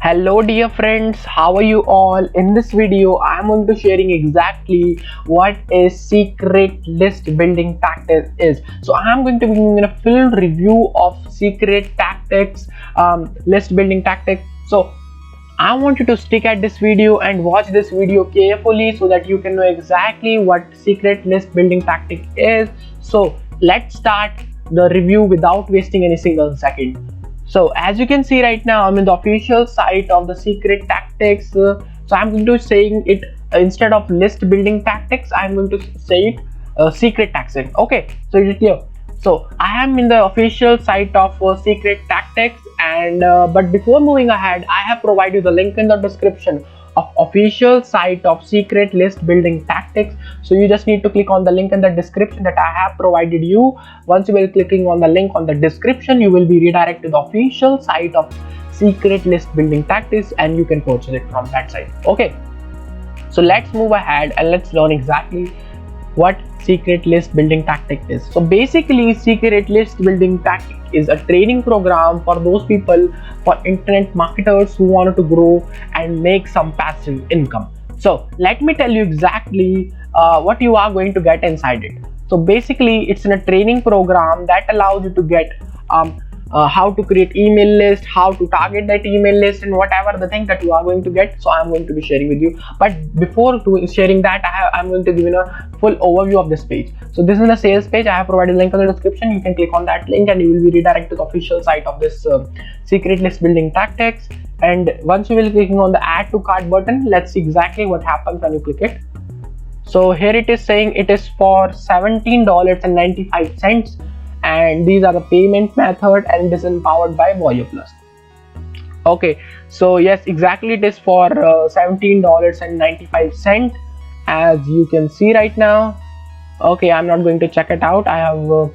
Hello dear friends, how are you all? In this video I am going to sharing exactly what is secret list building tactics is. So I am going to be giving a full review of secret tactics, list building tactics. So I want you to stick at this video and watch this video carefully so that you can know exactly what secret list building tactic is. So let's start the review without wasting any single second. So as you can see right now, I'm in the official site of the secret tactics. So I'm going to saying it instead of list building tactics, I'm going to say it secret tactics. Okay, so it is clear. So I am in the official site of secret tactics, and but before moving ahead, I have provided the link in the description of official site of secret list building tactics. So you just need to click on the link in the description that I have provided you. Once you will clicking on the link on the description, you will be redirected to the official site of secret list building tactics and you can purchase it from that site. Okay, so let's move ahead and let's learn exactly what secret list building tactic is. So basically, secret list building tactic is a training program for those people, for internet marketers who wanted to grow and make some passive income. So let me tell you exactly what you are going to get inside it. So basically, it's in a training program that allows you to get how to create email list, how to target that email list, and whatever the thing that you are going to get. So I'm going to be sharing with you, but before sharing that, I'm going to give you a full overview of this page. So this is the sales page. I have provided a link in the description. You can click on that link and you will be redirected to the official site of this secret list building tactics. And once you will clicking on the add to cart button, let's see exactly what happens when you click it. So here it is saying it is for $17.95, and these are the payment method, and it is empowered by Voyo Plus. Okay, so yes, exactly, it is for $17.95, as you can see right now. Okay, I'm not going to check it out. I have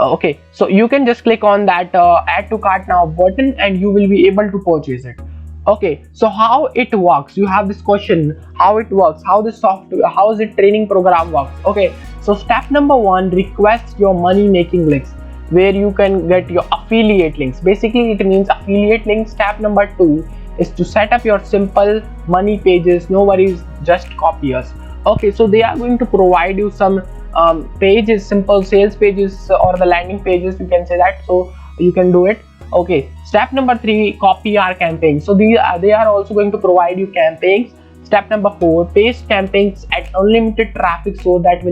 okay, so you can just click on that add to cart now button and you will be able to purchase it. Okay, so how it works, you have this question, how it works, how the software, how the training program works. Okay, so step number 1, request your money making links, where you can get your affiliate links. Basically it means affiliate links. Step number 2 is to set up your simple money pages. No worries, just copy us. Okay, so they are going to provide you some pages, simple sales pages or the landing pages, you can say that, so you can do it. Okay, step number 3, copy our campaigns. So they are also going to provide you campaigns. Step number 4, paste campaigns at unlimited traffic so that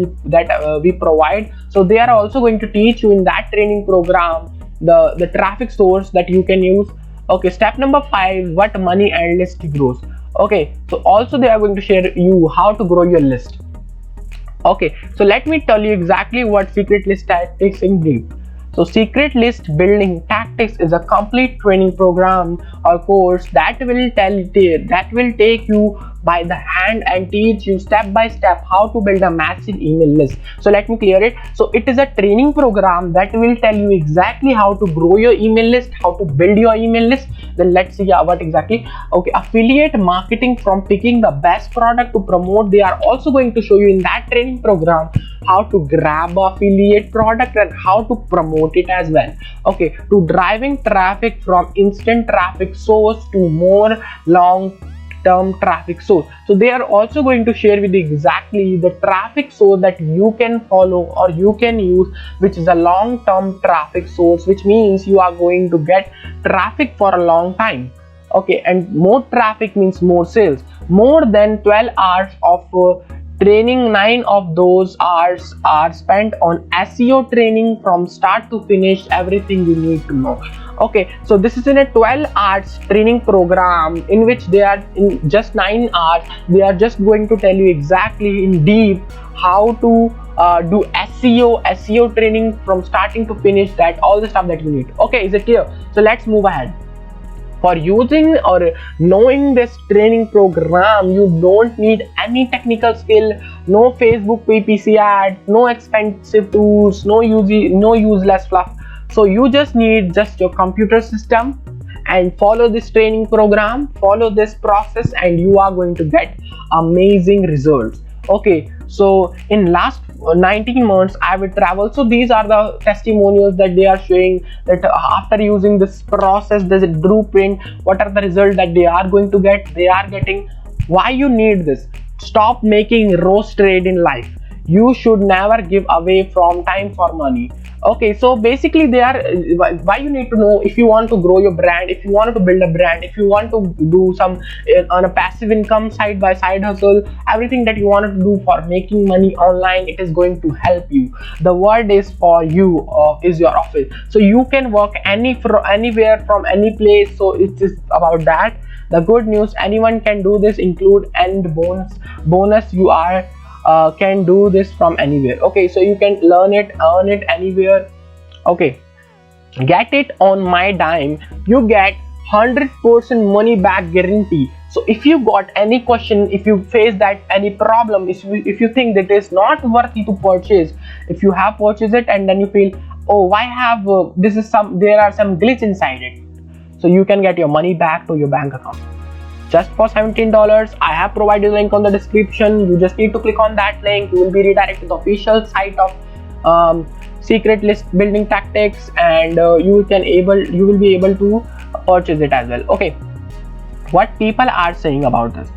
we provide. So they are also going to teach you in that training program the traffic source that you can use. Okay, step number 5, what money and list grows. Okay, so also they are going to share you how to grow your list. Okay, so let me tell you exactly what secret list tactics in brief. So secret list building tactics is a complete training program or course that will take you by the hand and teach you step by step how to build a massive email list. So let me clear it. So it is a training program that will tell you exactly how to grow your email list, how to build your email list. Then let's see what exactly. Okay, affiliate marketing, from picking the best product to promote. They are also going to show you in that training program how to grab affiliate product and how to promote it as well. Okay, to driving traffic from instant traffic source to more long-term traffic source. So they are also going to share with you exactly the traffic source that you can follow or you can use, which is a long-term traffic source, which means you are going to get traffic for a long time. Okay, and more traffic means more sales. More than 12 hours of training, 9 of those hours are spent on SEO training from start to finish, everything you need to know. Okay, so this is in a 12 hours training program in which they are in just 9 hours. They are just going to tell you exactly in deep how to do SEO training from starting to finish, that all the stuff that you need. Okay, is it clear? So let's move ahead. For using or knowing this training program, you don't need any technical skill, no Facebook PPC ads, no expensive tools, no useless fluff. So you just need your computer system and follow this training program, follow this process, and you are going to get amazing results. Okay, So in last 19 months I will travel. So these are the testimonials that they are showing, that after using this process, this blueprint, what are the results that they are going to get, they are getting. Why you need this? Stop making rose trade in life. You should never give away from time for money. Okay, so basically they are why you need to know, if you want to grow your brand, if you want to build a brand, if you want to do some on a passive income side by side hustle, everything that you want to do for making money online, it is going to help you. The word is for you, is your office. So you can work anywhere from any place. So it is about that. The good news, anyone can do this, include and bonus you are can do this from anywhere. Okay, so you can learn it, earn it anywhere. Okay, get it on my dime. You get 100% money back guarantee. So if you got any question, if you face that any problem, if you think that is not worthy to purchase, if you have purchased it and then you feel, oh, why have there are some glitch inside it, so you can get your money back to your bank account just for $17. I have provided a link on the description. You just need to click on that link. You will be redirected to the official site of secret list building tactics, and you will be able to purchase it as well. Okay, what people are saying about this,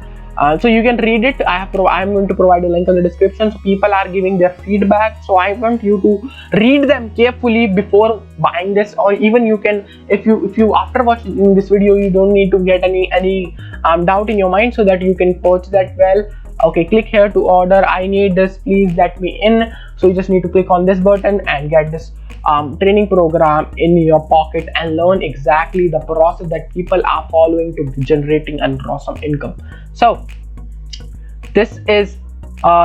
so you can read it. I am going to provide a link in the description. So people are giving their feedback, so I want you to read them carefully before buying this. Or even you can, if you after watching this video, you don't need to get any doubt in your mind, so that you can purchase that well. Okay, click here to order. I need this, please let me in. So you just need to click on this button and get this training program in your pocket and learn exactly the process that people are following to generating an awesome income. So this is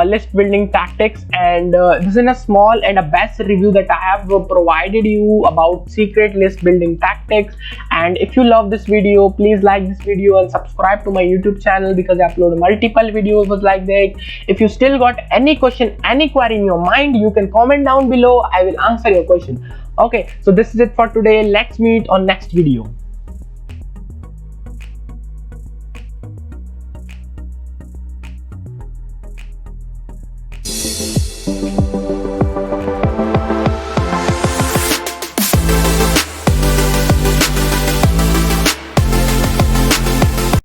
list building tactics, and this is a small and a best review that I have provided you about secret list building tactics. And if you love this video, please like this video and subscribe to my YouTube channel, because I upload multiple videos like that. If you still got any question, any query in your mind, you can comment down below. I will answer your question. Okay, so this is it for today. Let's meet on next video.